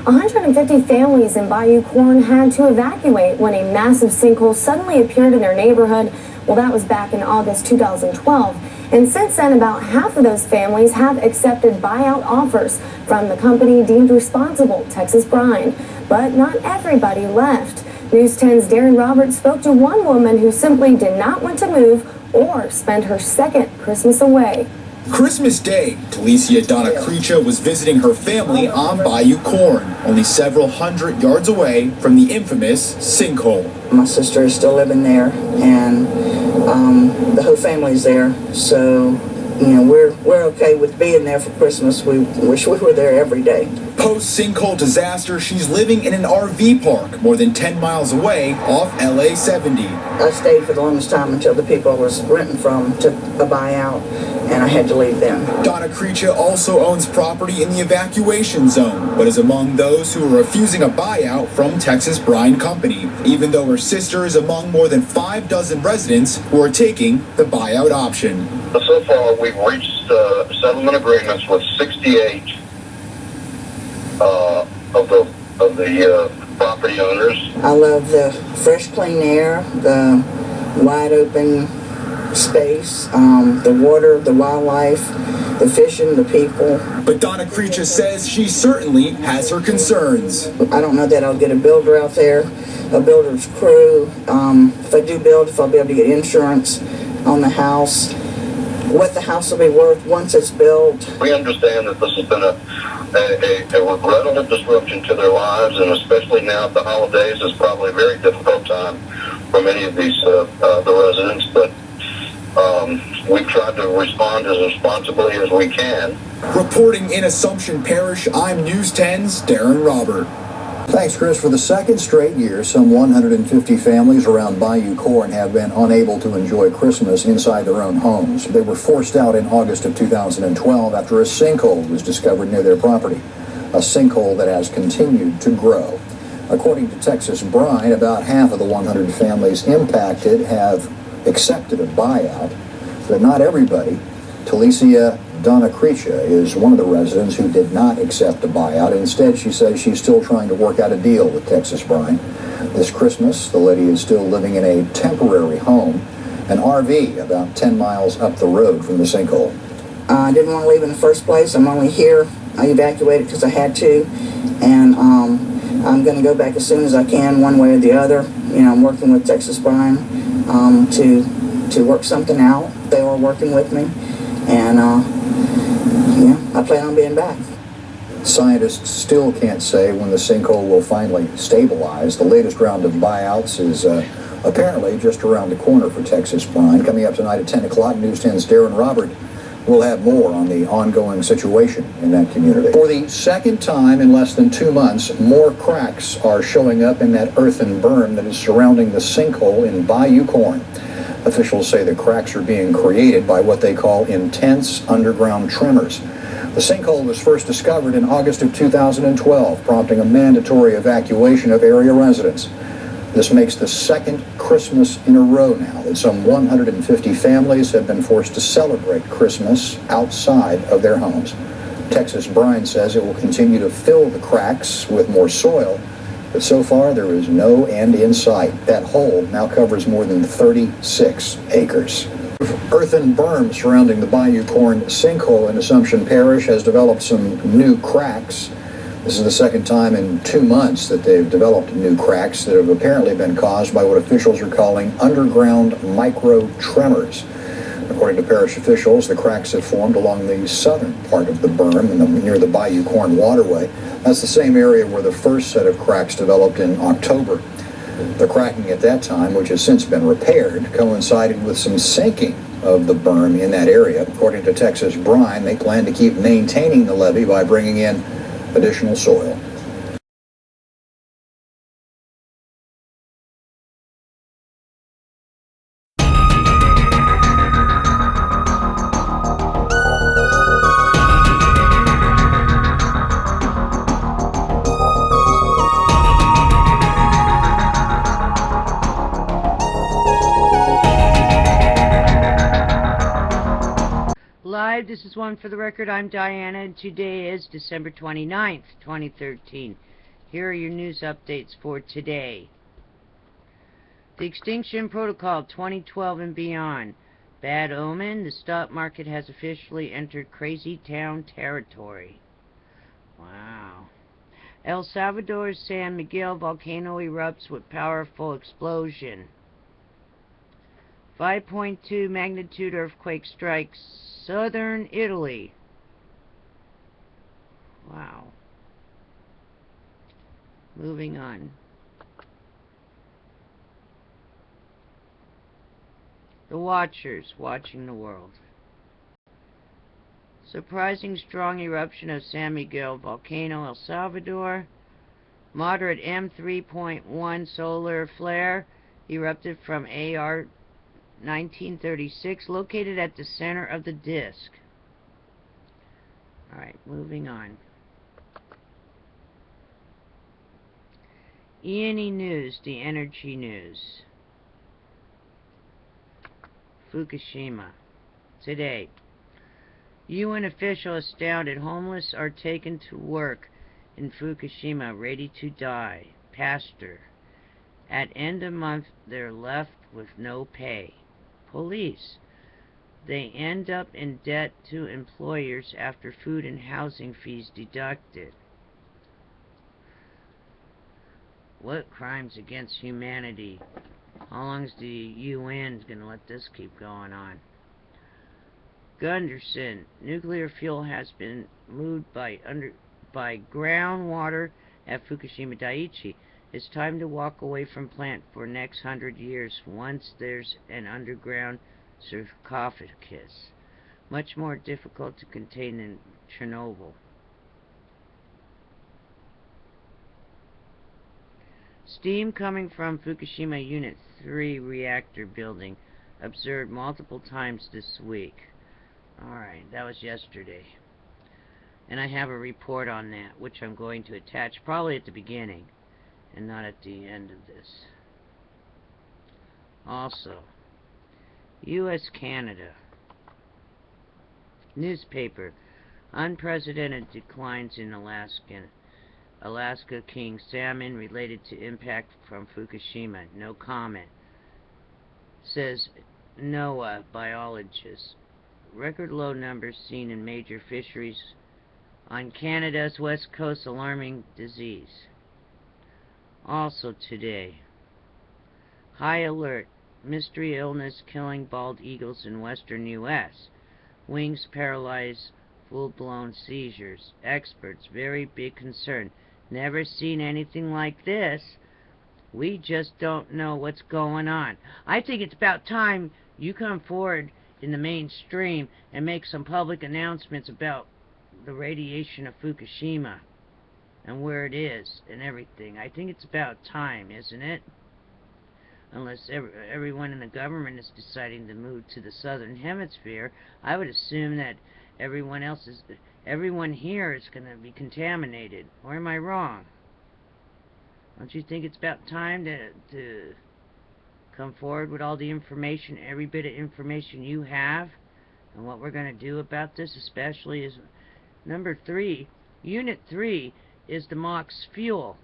150 families in Bayou Corn had to evacuate when a massive sinkhole suddenly appeared in their neighborhood. Well, that was back in August 2012. And since then, about half of those families have accepted buyout offers from the company deemed responsible, Texas Brine. But not everybody left. News 10's Darren Roberts spoke to one woman who simply did not want to move or spend her second Christmas away. Christmas Day, Talicia Donna Creature was visiting her family on Bayou Corn, only several hundred yards away from the infamous sinkhole. My sister is still living there, and the whole family's there, so you know we're okay with being there for Christmas. We wish we were there every day. Post-sinkhole disaster, she's living in an RV park more than 10 miles away off LA 70. I stayed for the longest time until the people I was renting from took a buyout, and I had to leave them. Donna Creature also owns property in the evacuation zone, but is among those who are refusing a buyout from Texas Brine Company, even though her sister is among more than 6 residents who are taking the buyout option. So far, we've reached settlement agreements with 68 of the property owners. I love the fresh, clean air, the wide open space, the water, the wildlife, the fishing, the people. But Donna Creature says she certainly has her concerns. I don't know that I'll get a builder out there, a builder's crew. If I do build, if I'll be able to get insurance on the house, what the house will be worth once it's built. We understand that this has been a regrettable disruption to their lives, and especially now at the holidays, is probably a very difficult time for many of these the residents. But we've tried to respond as responsibly as we can. Reporting in Assumption Parish, I'm News 10's Darren Robert. Thanks, Chris. For the second straight year, some 150 families around Bayou Corn have been unable to enjoy Christmas inside their own homes. They were forced out in August of 2012 after a sinkhole was discovered near their property, a sinkhole that has continued to grow. According to Texas Brine, about half of the 100 families impacted have accepted a buyout, but not everybody. Talicia Donna Creature is one of the residents who did not accept a buyout. Instead, she says she's still trying to work out a deal with Texas Brine. This Christmas, the lady is still living in a temporary home, an RV about 10 miles up the road from the sinkhole. I didn't want to leave in the first place. I'm only here. I evacuated because I had to, and I'm going to go back as soon as I can, one way or the other. You know, I'm working with Texas Brine to work something out. They are working with me, and yeah, I plan on being back. Scientists still can't say when the sinkhole will finally stabilize. The latest round of buyouts is apparently just around the corner for Texas Brine. Coming up tonight at 10 o'clock, News 10's Darren Robert will have more on the ongoing situation in that community. For the second time in less than 2 months, more cracks are showing up in that earthen berm that is surrounding the sinkhole in Bayou Corn. Officials say the cracks are being created by what they call intense underground tremors. The sinkhole was first discovered in August of 2012, prompting a mandatory evacuation of area residents. This makes the second Christmas in a row now that some 150 families have been forced to celebrate Christmas outside of their homes. Texas Brine says it will continue to fill the cracks with more soil, but so far there is no end in sight. That hole now covers more than 36 acres. Earthen berm surrounding the Bayou Corn sinkhole in Assumption Parish has developed some new cracks. This is the second time in 2 months that they've developed new cracks that have apparently been caused by what officials are calling underground micro-tremors. According to parish officials, the cracks have formed along the southern part of the berm near the Bayou Corn waterway. That's the same area where the first set of cracks developed in October. The cracking at that time, which has since been repaired, coincided with some sinking of the berm in that area. According to Texas Brine, they plan to keep maintaining the levee by bringing in additional soil. Live, this is One for the Record. I'm Diana, and today is December 29th, 2013. Here are your news updates for today. The Extinction Protocol 2012 and beyond. Bad omen, the stock market has officially entered crazy town territory. Wow. El Salvador's San Miguel volcano erupts with powerful explosion. 5.2 magnitude earthquake strikes southern Italy. Wow. Moving on. The Watchers watching the world. Surprising strong eruption of San Miguel volcano, El Salvador. Moderate M3.1 solar flare erupted from AR 1936, located at the center of the disk. Alright, moving on. E&E News, the energy news. Fukushima. Today, UN official astounded homeless are taken to work in Fukushima, ready to die. Pastor. At end of month, they're left with no pay. Police. They end up in debt to employers after food and housing fees deducted. What crimes against humanity? How long is the UN going to let this keep going on? Gunderson. Nuclear fuel has been moved by groundwater at Fukushima Daiichi. It's time to walk away from plant for next 100 years once there's an underground sarcophagus. Much more difficult to contain than Chernobyl. Steam coming from Fukushima Unit 3 reactor building observed multiple times this week. Alright, that was yesterday. And I have a report on that, which I'm going to attach probably at the beginning and not at the end of this. Also, U.S.-Canada. Newspaper. Unprecedented declines in Alaska king salmon related to impact from Fukushima. No comment. Says NOAA biologist. Record low numbers seen in major fisheries on Canada's west coast, alarming disease. Also today, high alert. Mystery illness killing bald eagles in western U.S. Wings paralyzed, full-blown seizures. Experts, very big concern. Never seen anything like this. We just don't know what's going on. I think it's about time you come forward in the mainstream and make some public announcements about the radiation of Fukushima and where it is and everything. I think it's about time, isn't it? Unless everyone in the government is deciding to move to the southern hemisphere, I would assume that everyone here is going to be contaminated. Or am I wrong? Don't you think it's about time to come forward with all the information, every bit of information you have, and what we're going to do about this? Especially is number 3, Unit 3 is the MOX fuel.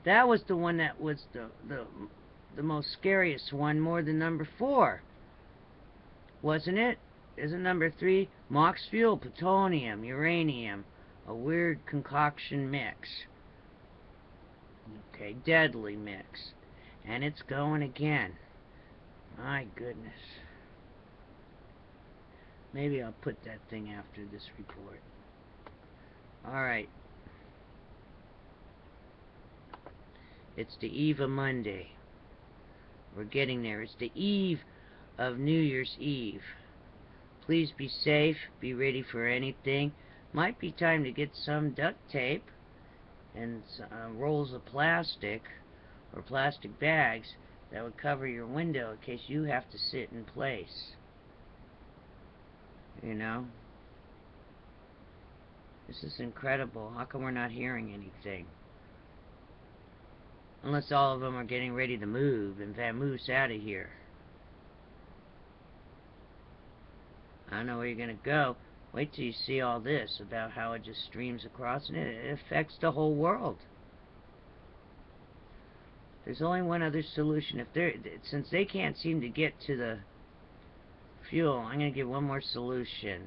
That was the one that was the most scariest one, more than number 4, wasn't it? Isn't number 3 MOX fuel, plutonium, uranium, a weird concoction mix? Okay, deadly mix, and it's going again. My goodness. Maybe I'll put that thing after this report. Alright. It's the eve of Monday. We're getting there. It's the eve of New Year's Eve. Please be safe. Be ready for anything. Might be time to get some duct tape and rolls of plastic or plastic bags that would cover your window in case you have to sit in place. You know? This is incredible. How come we're not hearing anything? Unless all of them are getting ready to move and vamoose out of here. I don't know where you're going to go. Wait till you see all this about how it just streams across, and it affects the whole world. There's only one other solution. Since they can't seem to get to the fuel, I'm going to give one more solution.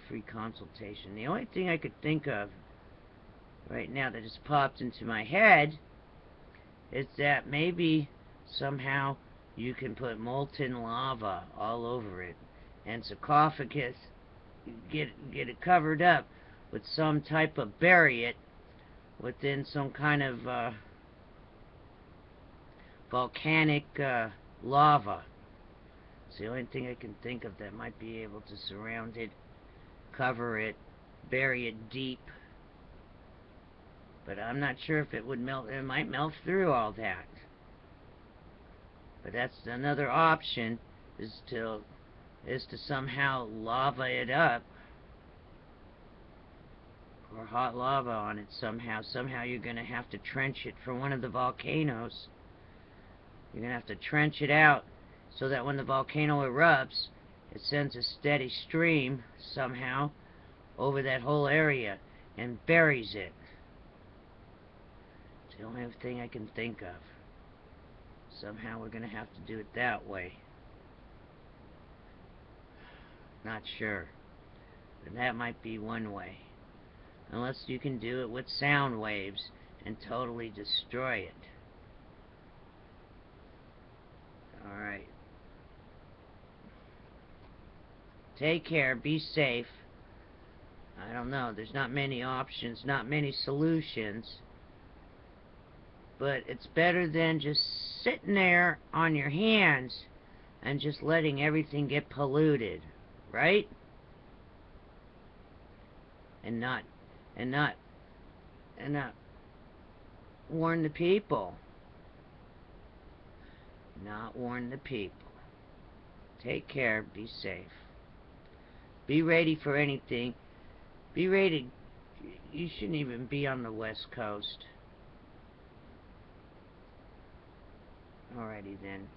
Free consultation. The only thing I could think of right now that just popped into my head is that maybe somehow you can put molten lava all over it and sarcophagus, get it covered up with some type of, bury it within some kind of volcanic lava. It's the only thing I can think of that might be able to surround it, cover it, bury it deep. But I'm not sure if it would melt. It might melt through all that. But that's another option, is to somehow lava it up, or hot lava on it somehow. Somehow you're going to have to trench it for one of the volcanoes. You're going to have to trench it out so that when the volcano erupts, it sends a steady stream somehow over that whole area and buries it. It's the only thing I can think of. Somehow we're going to have to do it that way. Not sure. But that might be one way. Unless you can do it with sound waves and totally destroy it. Alright. Take care. Be safe. I don't know. There's not many options, not many solutions. But it's better than just sitting there on your hands and just letting everything get polluted. Right? And not warn the people. Not warn the people. Take care. Be safe. Be ready for anything. Be ready. You shouldn't even be on the West Coast. Alrighty then.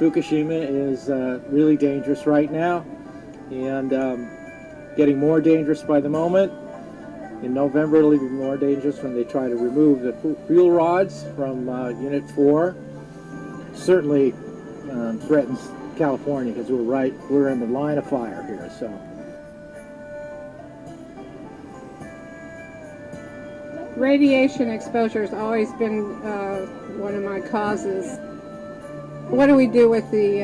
Fukushima is really dangerous right now, and getting more dangerous by the moment. In November it'll be more dangerous when they try to remove the fuel rods from Unit 4. Certainly threatens California, because we're in the line of fire here. So radiation exposure has always been one of my causes. What do we do with the,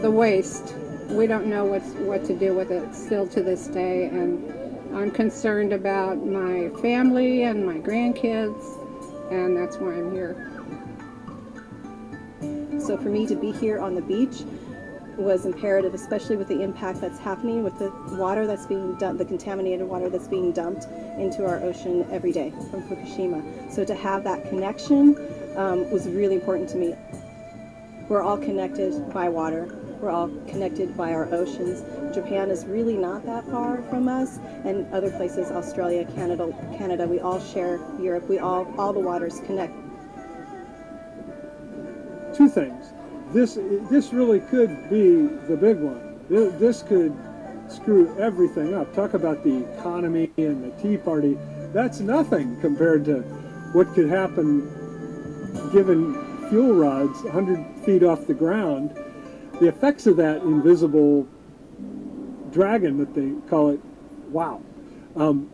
the waste? We don't know what to do with it still to this day, and I'm concerned about my family and my grandkids, and that's why I'm here. So for me to be here on the beach was imperative, especially with the impact that's happening with the water that's being dumped, the contaminated water that's being dumped into our ocean every day from Fukushima. So to have that connection was really important to me. We're all connected by water. We're all connected by our oceans. Japan is really not that far from us, and other places, Australia, Canada, we all share Europe. All the waters connect. Two things. This really could be the big one. This could screw everything up. Talk about the economy and the Tea Party. That's nothing compared to what could happen given fuel rods 100 feet off the ground. The effects of that invisible dragon that they call it, wow. And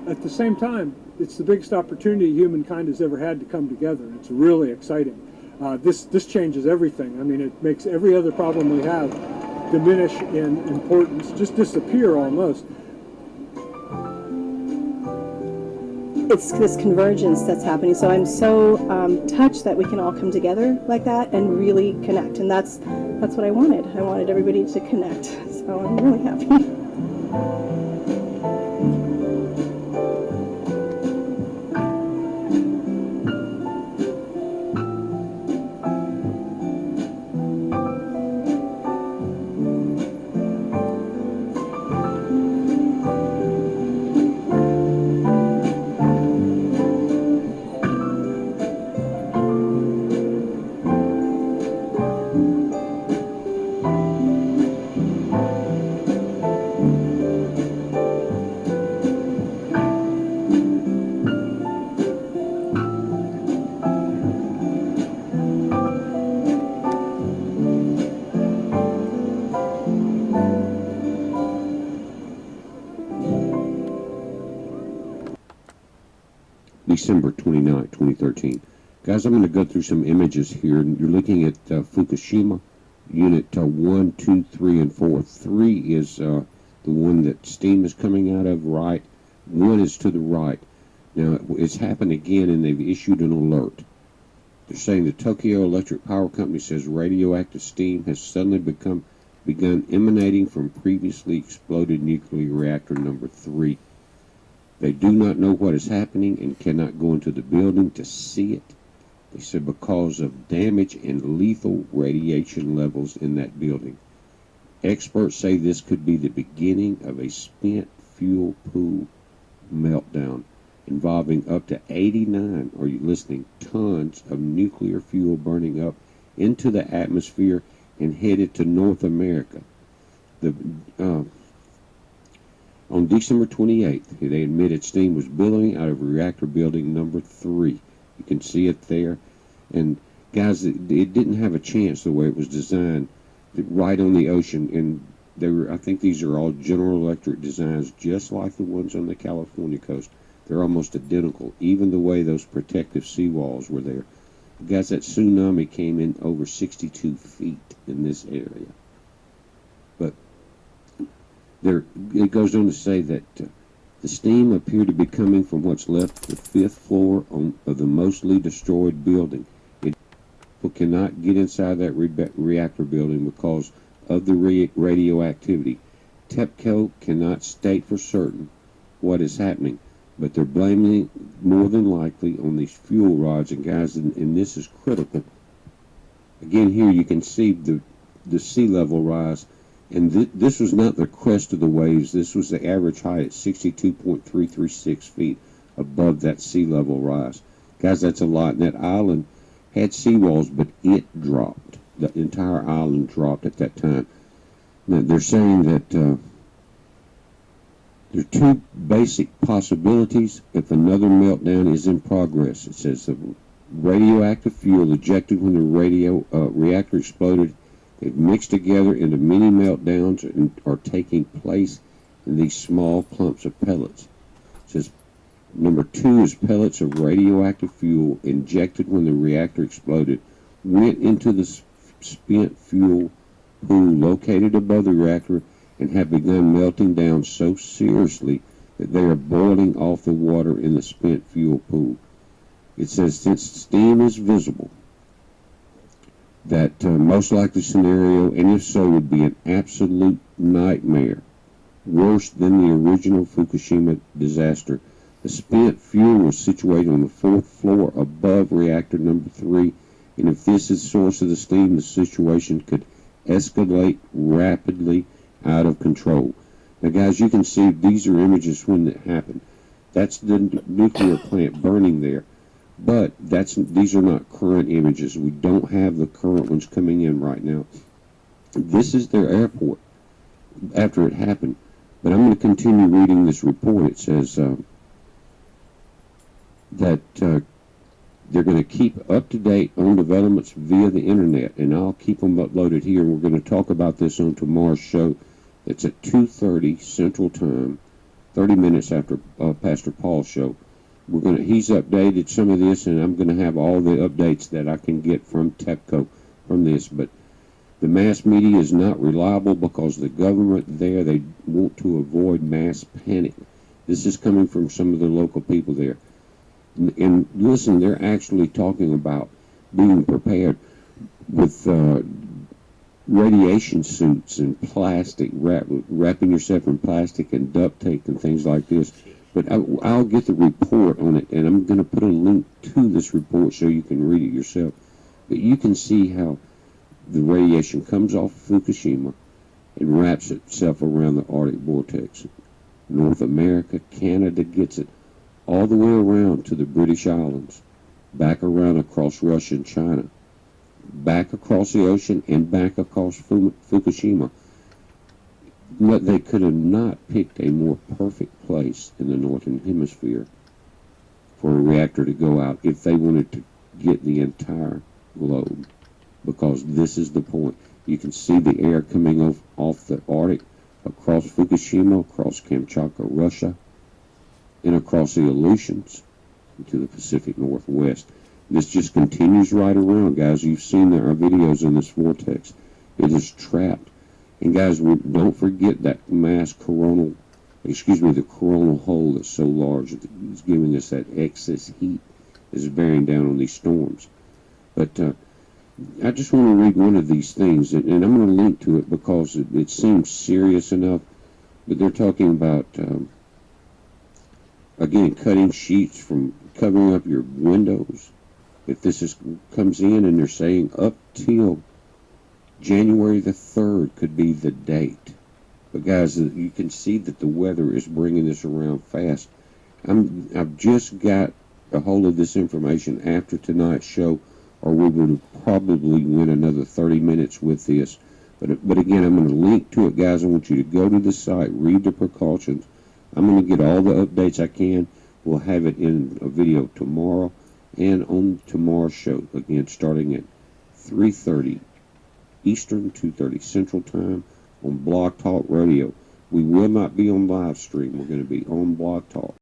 at the same time, it's the biggest opportunity humankind has ever had to come together. It's really exciting. This changes everything. I mean, it makes every other problem we have diminish in importance, just disappear almost. it's this convergence that's happening. So I'm so touched that we can all come together like that and really connect. And that's what I wanted. I wanted everybody to connect. So I'm really happy. December 29, 2013. Guys, I'm going to go through some images here. You're looking at Fukushima, Unit 1, 2, 3, and 4. 3 is the one that steam is coming out of, right. 1 is to the right. Now, it's happened again, and they've issued an alert. They're saying the Tokyo Electric Power Company says radioactive steam has suddenly begun emanating from previously exploded nuclear reactor number 3. They do not know what is happening and cannot go into the building to see it. They said because of damage and lethal radiation levels in that building. Experts say this could be the beginning of a spent fuel pool meltdown involving up to 89, are you listening, tons of nuclear fuel burning up into the atmosphere and headed to North America. On December 28th, they admitted steam was billowing out of reactor building number 3. You can see it there. And guys, it didn't have a chance the way it was designed, right on the ocean. And I think these are all General Electric designs, just like the ones on the California coast. They're almost identical, even the way those protective seawalls were there. Guys, that tsunami came in over 62 feet in this area. But it goes on to say that the steam appeared to be coming from what's left of the 5th floor of the mostly destroyed building. People cannot get inside that reactor building because of the radioactivity. TEPCO cannot state for certain what is happening, but they're blaming it more than likely on these fuel rods. And guys, and this is critical. Again, here you can see the sea level rise. And this was not the crest of the waves. This was the average height at 62.336 feet above that sea level rise. Guys, that's a lot. And that island had seawalls, but it dropped. The entire island dropped at that time. Now, they're saying that there are 2 basic possibilities if another meltdown is in progress. It says the radioactive fuel ejected when the reactor exploded. They've mixed together into many meltdowns and are taking place in these small clumps of pellets. It says number 2 is pellets of radioactive fuel injected when the reactor exploded went into the spent fuel pool located above the reactor and have begun melting down so seriously that they are boiling off the water in the spent fuel pool. It says since steam is visible, that most likely scenario, and if so, would be an absolute nightmare, worse than the original Fukushima disaster. The spent fuel was situated on the 4th floor above reactor number 3, and if this is the source of the steam, the situation could escalate rapidly out of control. Now, guys, you can see these are images when it happened. That's the nuclear plant burning there. But these are not current images. We don't have the current ones coming in right now. This is their airport after it happened. But I'm going to continue reading this report. It says that they're going to keep up to date on developments via the internet, and I'll keep them uploaded here. We're going to talk about this on tomorrow's show. It's at 2:30 Central Time, 30 minutes after Pastor Paul's show. He's updated some of this, and I'm going to have all the updates that I can get from TEPCO from this. But the mass media is not reliable because the government there, they want to avoid mass panic. This is coming from some of the local people there. And listen, they're actually talking about being prepared with radiation suits and plastic, wrapping yourself in plastic and duct tape and things like this. But I'll get the report on it, and I'm going to put a link to this report so you can read it yourself. But you can see how the radiation comes off Fukushima and wraps itself around the Arctic vortex. North America, Canada gets it all the way around to the British Islands, back around across Russia and China, back across the ocean and back across Fukushima. But they could have not picked a more perfect place in the Northern Hemisphere for a reactor to go out if they wanted to get the entire globe, because this is the point. You can see the air coming off the Arctic, across Fukushima, across Kamchatka, Russia, and across the Aleutians to the Pacific Northwest. This just continues right around, guys. You've seen our videos in this vortex. It is trapped. And guys, don't forget that the coronal hole that's so large that it's giving us that excess heat is bearing down on these storms. But I just want to read one of these things, and I'm going to link to it because it seems serious enough. But they're talking about, again, cutting sheets from covering up your windows. If this comes in, and they're saying up till January the 3rd could be the date. But guys, you can see that the weather is bringing this around fast. I've just got a hold of this information after tonight's show, or we would probably win another 30 minutes with this. But again, I'm going to link to it, guys. I want you to go to the site, read the precautions. I'm going to get all the updates I can. We'll have it in a video tomorrow and on tomorrow's show, again, starting at 3:30 Eastern, 2:30 Central Time on Blog Talk Radio. We will not be on live stream. We're going to be on Blog Talk.